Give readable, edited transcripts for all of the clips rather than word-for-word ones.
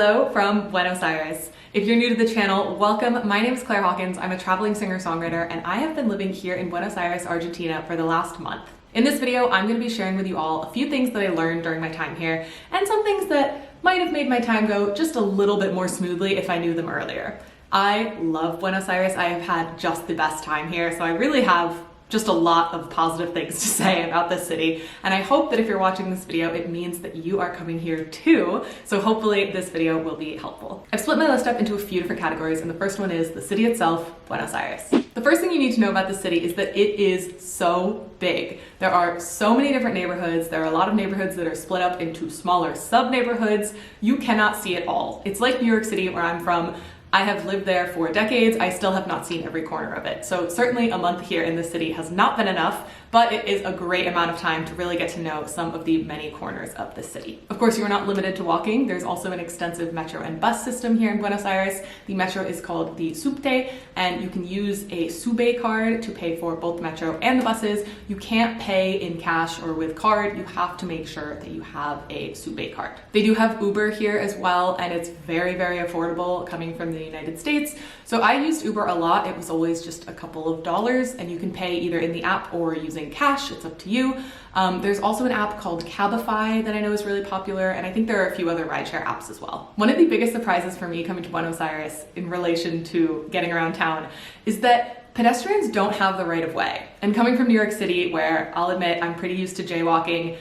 Hello from Buenos Aires. If you're new to the channel, welcome. My name is Claire Hawkins. I'm a traveling singer-songwriter, and I have been living here in Buenos Aires, Argentina for the last month. In this video, I'm going to be sharing with you all a few things that I learned during my time here, and some things that might have made my time go just a little bit more smoothly if I knew them earlier. I love Buenos Aires. I have had just the best time here, so I really have just a lot of positive things to say about this city, and I hope that if you're watching this video, it means that you are coming here too, so hopefully this video will be helpful. I've split my list up into a few different categories, and the first one is the city itself, Buenos Aires. The first thing you need to know about the city is that it is so big. There are so many different neighborhoods. There are a lot of neighborhoods that are split up into smaller sub-neighborhoods. You cannot see it all. It's like New York City, where I'm from. I have lived there for decades. I still have not seen every corner of it. So certainly a month here in the city has not been enough, but it is a great amount of time to really get to know some of the many corners of the city. Of course, you are not limited to walking. There's also an extensive metro and bus system here in Buenos Aires. The metro is called the subte, and you can use a sube card to pay for both the metro and the buses. You can't pay in cash or with card. You have to make sure that you have a sube card. They do have Uber here as well, and it's very, very affordable coming from the United States. So I used Uber a lot. It was always just a couple of dollars, and you can pay either in the app or using cash. It's up to you. There's also an app called Cabify that I know is really popular, and I think there are a few other rideshare apps as well. One of the biggest surprises for me coming to Buenos Aires in relation to getting around town is that pedestrians don't have the right of way. And coming from New York City, where I'll admit I'm pretty used to jaywalking,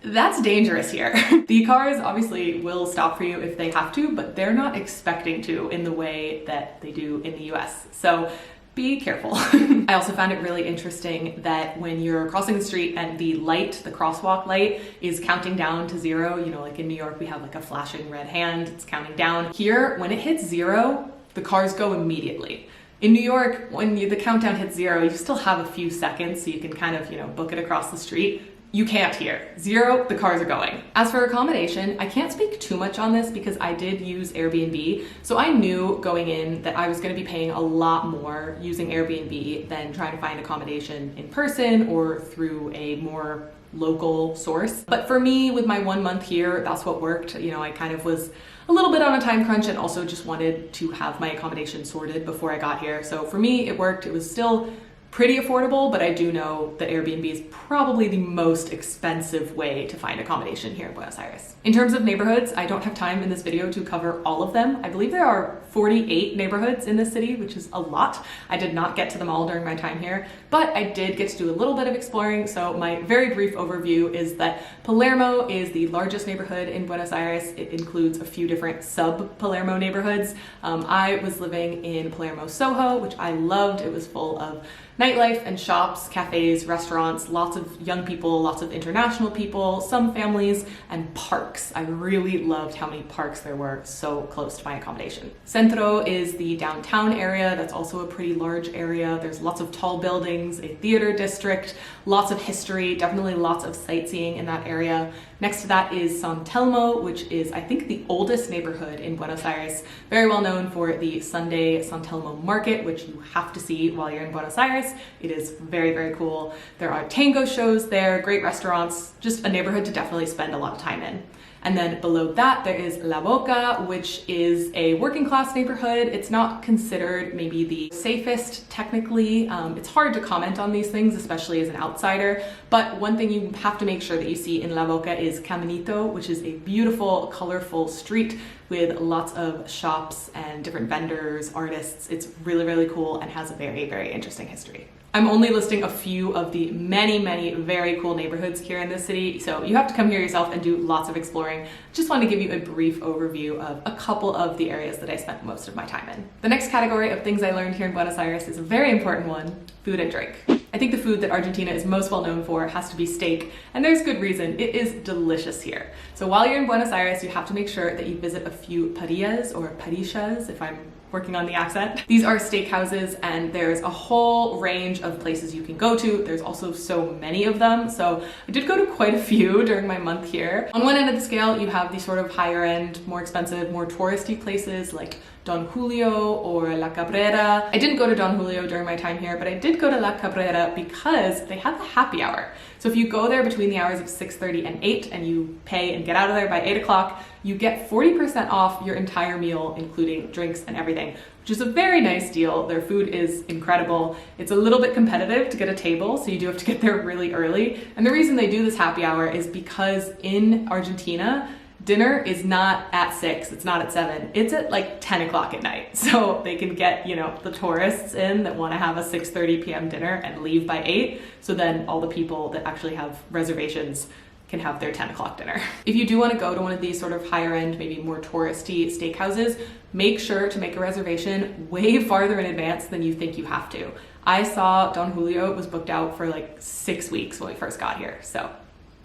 that's dangerous here. The cars obviously will stop for you if they have to, but they're not expecting to in the way that they do in the US. So be careful. I also found it really interesting that when you're crossing the street and the light, the crosswalk light, is counting down to 0, you know, like in New York we have like a flashing red hand, it's counting down. Here, when it hits 0, the cars go immediately. In New York, when the countdown hits 0, you still have a few seconds so you can kind of, book it across the street. You can't here. 0, the cars are going. As for accommodation, I can't speak too much on this because I did use Airbnb, so I knew going in that I was going to be paying a lot more using Airbnb than trying to find accommodation in person or through a more local source. But for me, with my 1 month here, that's what worked. I kind of was a little bit on a time crunch and also just wanted to have my accommodation sorted before I got here. So for me, it worked. It was still pretty affordable, but I do know that Airbnb is probably the most expensive way to find accommodation here in Buenos Aires. In terms of neighborhoods, I don't have time in this video to cover all of them. I believe there are 48 neighborhoods in this city, which is a lot. I did not get to them all during my time here, but I did get to do a little bit of exploring. So my very brief overview is that Palermo is the largest neighborhood in Buenos Aires. It includes a few different sub-Palermo neighborhoods. I was living in Palermo Soho, which I loved. It was full of nightlife and shops, cafes, restaurants, lots of young people, lots of international people, some families, and parks. I really loved how many parks there were so close to my accommodation. Centro is the downtown area. That's also a pretty large area. There's lots of tall buildings, a theater district, lots of history, definitely lots of sightseeing in that area. Next to that is San Telmo, which is, I think, the oldest neighborhood in Buenos Aires. Very well known for the Sunday San Telmo market, which you have to see while you're in Buenos Aires. It is very, very cool. There are tango shows there, great restaurants, just a neighborhood to definitely spend a lot of time in. And then below that, there is La Boca, which is a working class neighborhood. It's not considered maybe the safest technically. It's hard to comment on these things, especially as an outsider. But one thing you have to make sure that you see in La Boca is Caminito, which is a beautiful, colorful street with lots of shops and different vendors, artists. It's really, really cool and has a very, very interesting history. I'm only listing a few of the many, many very cool neighborhoods here in this city, so you have to come here yourself and do lots of exploring. Just want to give you a brief overview of a couple of the areas that I spent most of my time in. The next category of things I learned here in Buenos Aires is a very important one: food and drink. I think the food that Argentina is most well known for has to be steak, and there's good reason. It is delicious here. So while you're in Buenos Aires, you have to make sure that you visit a few parillas or parrillas, if I'm working on the accent. These are steakhouses, and there's a whole range of places you can go to. There's also so many of them, so I did go to quite a few during my month here. On one end of the scale, you have the sort of higher end, more expensive, more touristy places like Don Julio or La Cabrera. I didn't go to Don Julio during my time here, but I did go to La Cabrera, area because they have a happy hour. So if you go there between the hours of 6:30 and 8 and you pay and get out of there by 8 o'clock, you get 40% off your entire meal, including drinks and everything, which is a very nice deal. Their food is incredible. It's a little bit competitive to get a table, so you do have to get there really early. And the reason they do this happy hour is because in Argentina, dinner is not at 6, it's not at 7, it's at like 10 o'clock at night. So they can get, the tourists in that want to have a 6:30 p.m. dinner and leave by 8. So then all the people that actually have reservations can have their 10 o'clock dinner. If you do want to go to one of these sort of higher end, maybe more touristy steakhouses, make sure to make a reservation way farther in advance than you think you have to. I saw Don Julio was booked out for like 6 weeks when we first got here. So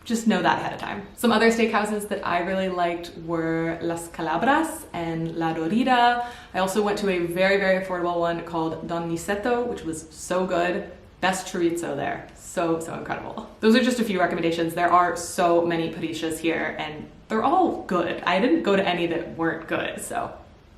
just know that ahead of time. Some other steakhouses that I really liked were Las Calabras and La Dorida. I also went to a very, very affordable one called Don Niceto, which was so good. Best chorizo there. So incredible. Those are just a few recommendations. There are so many parrillas here and they're all good. I didn't go to any that weren't good, so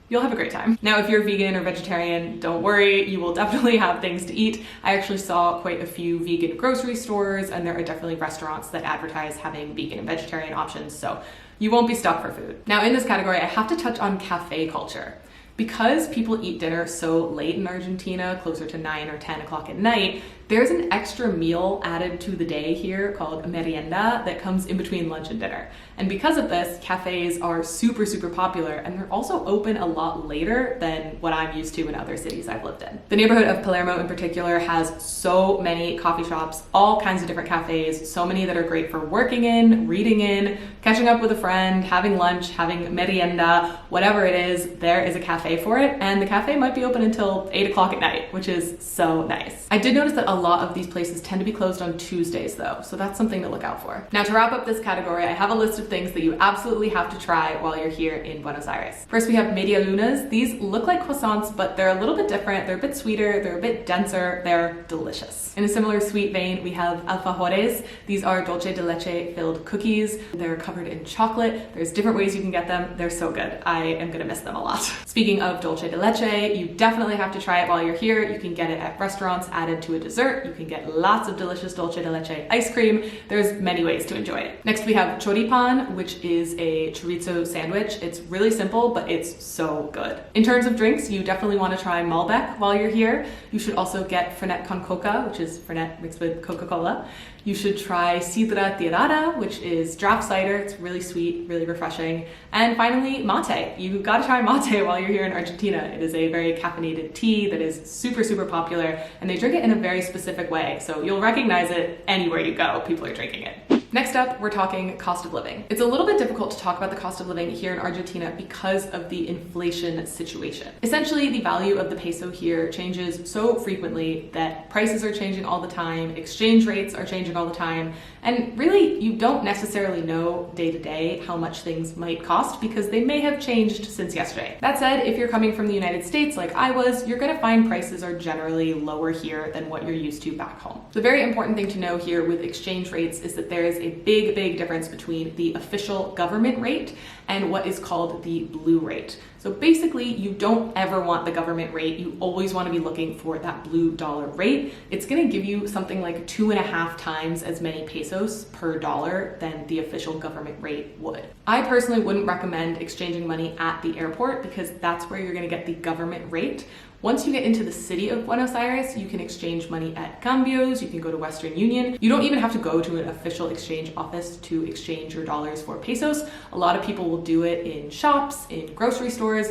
you'll have a great time. Now, if you're vegan or vegetarian, don't worry, you will definitely have things to eat. I actually saw quite a few vegan grocery stores, and there are definitely restaurants that advertise having vegan and vegetarian options, so you won't be stuck for food. Now, in this category, I have to touch on cafe culture. Because people eat dinner so late in Argentina, closer to 9 or 10 o'clock at night, there's an extra meal added to the day here called merienda that comes in between lunch and dinner. And because of this, cafes are super, super popular, and they're also open a lot later than what I'm used to in other cities I've lived in. The neighborhood of Palermo in particular has so many coffee shops, all kinds of different cafes, so many that are great for working in, reading in, catching up with a friend, having lunch, having merienda, whatever it is, there is a cafe for it, and the cafe might be open until 8 o'clock at night, which is so nice. I did notice that a lot of these places tend to be closed on Tuesdays though, so that's something to look out for. Now, to wrap up this category, I have a list of things that you absolutely have to try while you're here in Buenos Aires. First, we have media lunas. These look like croissants, but they're a little bit different. They're a bit sweeter, they're a bit denser, they're delicious. In a similar sweet vein, we have alfajores. These are dulce de leche filled cookies. They're covered in chocolate. There's different ways you can get them. They're so good. I am gonna miss them a lot. Speaking of dulce de leche, you definitely have to try it while you're here. You can get it at restaurants added to a dessert. You can get lots of delicious dulce de leche ice cream. There's many ways to enjoy it. Next, we have choripan, which is a chorizo sandwich. It's really simple, but it's so good. In terms of drinks, you definitely want to try Malbec while you're here. You should also get Fernet con Coca, which is Fernet mixed with Coca-Cola. You should try Sidra Tirada, which is draft cider. It's really sweet, really refreshing. And finally, mate. You've got to try mate while you're here in Argentina. It is a very caffeinated tea that is super, super popular, and they drink it in a very specific way. So you'll recognize it anywhere you go. People are drinking it. Next up, we're talking cost of living. It's a little bit difficult to talk about the cost of living here in Argentina because of the inflation situation. Essentially, the value of the peso here changes so frequently that prices are changing all the time, exchange rates are changing all the time, and really, you don't necessarily know day to day how much things might cost because they may have changed since yesterday. That said, if you're coming from the United States like I was, you're gonna find prices are generally lower here than what you're used to back home. The very important thing to know here with exchange rates is that there is a big, big difference between the official government rate and what is called the blue rate. So basically, you don't ever want the government rate. You always want to be looking for that blue dollar rate. It's going to give you something like 2.5 times as many pesos per dollar than the official government rate would. I personally wouldn't recommend exchanging money at the airport because that's where you're going to get the government rate. Once you get into the city of Buenos Aires, you can exchange money at cambios, you can go to Western Union. You don't even have to go to an official exchange office to exchange your dollars for pesos. A lot of people will do it in shops, in grocery stores.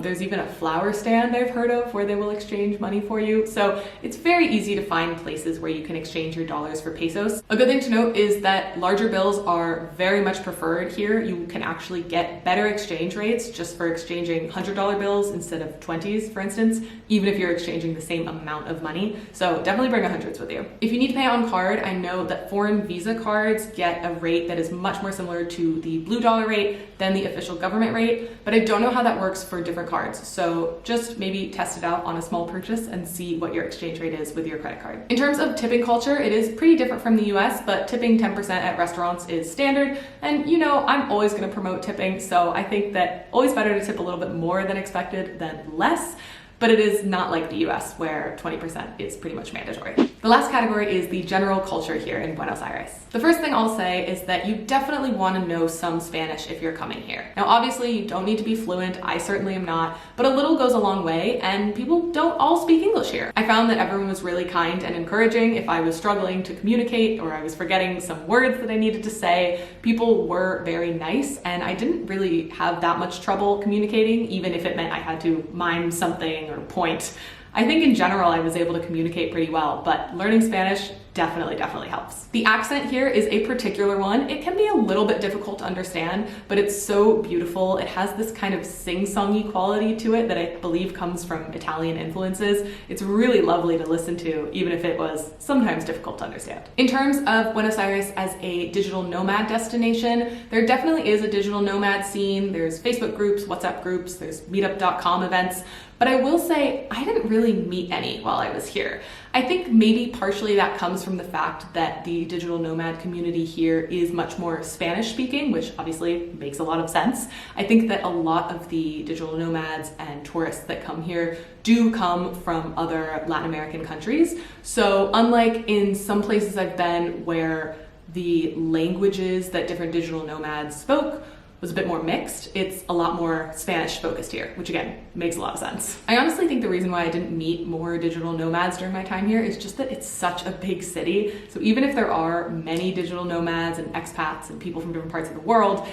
There's even a flower stand I've heard of where they will exchange money for you. So it's very easy to find places where you can exchange your dollars for pesos. A good thing to note is that larger bills are very much preferred here. You can actually get better exchange rates just for exchanging $100 bills instead of 20s, for instance, even if you're exchanging the same amount of money. So definitely bring 100s with you. If you need to pay on card, I know that foreign Visa cards get a rate that is much more similar to the blue dollar rate than the official government rate, but I don't know how that works for different cards. So just maybe test it out on a small purchase and see what your exchange rate is with your credit card. In terms of tipping culture, it is pretty different from the US, but tipping 10% at restaurants is standard. And you know, I'm always gonna promote tipping, so I think that always better to tip a little bit more than expected than less. but it is not like the US where 20% is pretty much mandatory. The last category is the general culture here in Buenos Aires. The first thing I'll say is that you definitely want to know some Spanish if you're coming here. Now, obviously, you don't need to be fluent. I certainly am not, but a little goes a long way, and people don't all speak English here. I found that everyone was really kind and encouraging. If I was struggling to communicate or I was forgetting some words that I needed to say, people were very nice, and I didn't really have that much trouble communicating, even if it meant I had to mime something or point. I think in general I was able to communicate pretty well, but learning Spanish definitely helps. The accent here is a particular one. It can be a little bit difficult to understand, but it's so beautiful. It has this kind of sing-songy quality to it that I believe comes from Italian influences. It's really lovely to listen to, even if it was sometimes difficult to understand. In terms of Buenos Aires as a digital nomad destination, there definitely is a digital nomad scene. There's Facebook groups, WhatsApp groups, there's meetup.com events, but I will say I didn't really meet any while I was here. I think maybe partially that comes from the fact that the digital nomad community here is much more Spanish speaking, which obviously makes a lot of sense. I think that a lot of the digital nomads and tourists that come here do come from other Latin American countries. So unlike in some places I've been where the languages that different digital nomads spoke was a bit more mixed, it's a lot more Spanish focused here, which again, makes a lot of sense. I honestly think the reason why I didn't meet more digital nomads during my time here is just that it's such a big city. So even if there are many digital nomads and expats and people from different parts of the world,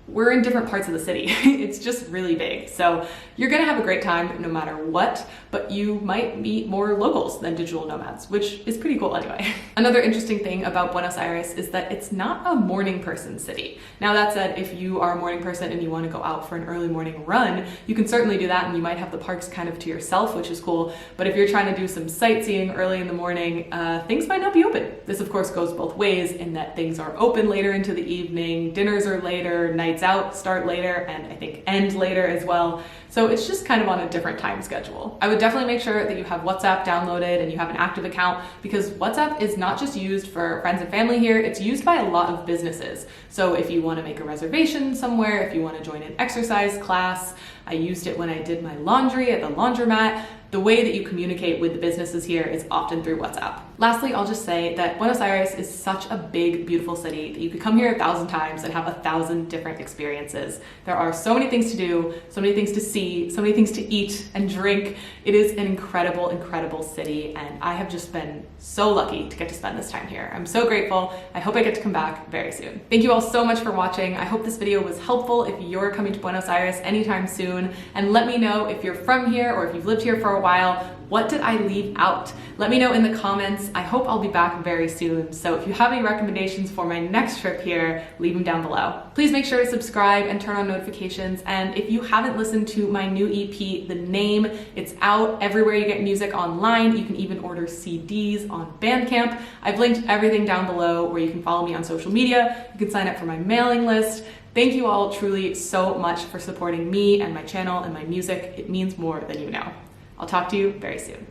we're in different parts of the city. It's just really big. So you're gonna have a great time no matter what, but you might meet more locals than digital nomads, which is pretty cool anyway. Another interesting thing about Buenos Aires is that it's not a morning person city. Now that said, if you are a morning person and you wanna go out for an early morning run, you can certainly do that and you might have the parks kind of to yourself, which is cool. But if you're trying to do some sightseeing early in the morning, things might not be open. This of course goes both ways in that things are open later into the evening, dinners are later, nights out start later, and I think end later as well. So it's just kind of on a different time schedule. I would definitely make sure that you have WhatsApp downloaded and you have an active account, because WhatsApp is not just used for friends and family here, it's used by a lot of businesses. So if you want to make a reservation somewhere, if you want to join an exercise class, I used it when I did my laundry at the laundromat. The way that you communicate with the businesses here is often through WhatsApp. Lastly, I'll just say that Buenos Aires is such a big, beautiful city that you could come here 1,000 times and have 1,000 different experiences. There are so many things to do, so many things to see, so many things to eat and drink. It is an incredible, incredible city, and I have just been so lucky to get to spend this time here. I'm so grateful. I hope I get to come back very soon. Thank you all so much for watching. I hope this video was helpful if you're coming to Buenos Aires anytime soon, and let me know if you're from here or if you've lived here for a while, what did I leave out? Let me know in the comments. I hope I'll be back very soon. So if you have any recommendations for my next trip here, leave them down below. Please make sure to subscribe and turn on notifications. And if you haven't listened to my new EP, The Name, it's out everywhere you get music online. You can even order CDs on Bandcamp. I've linked everything down below where you can follow me on social media. You can sign up for my mailing list. Thank you all truly so much for supporting me and my channel and my music. It means more than you know. I'll talk to you very soon.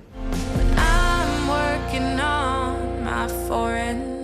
I'm working on my foreign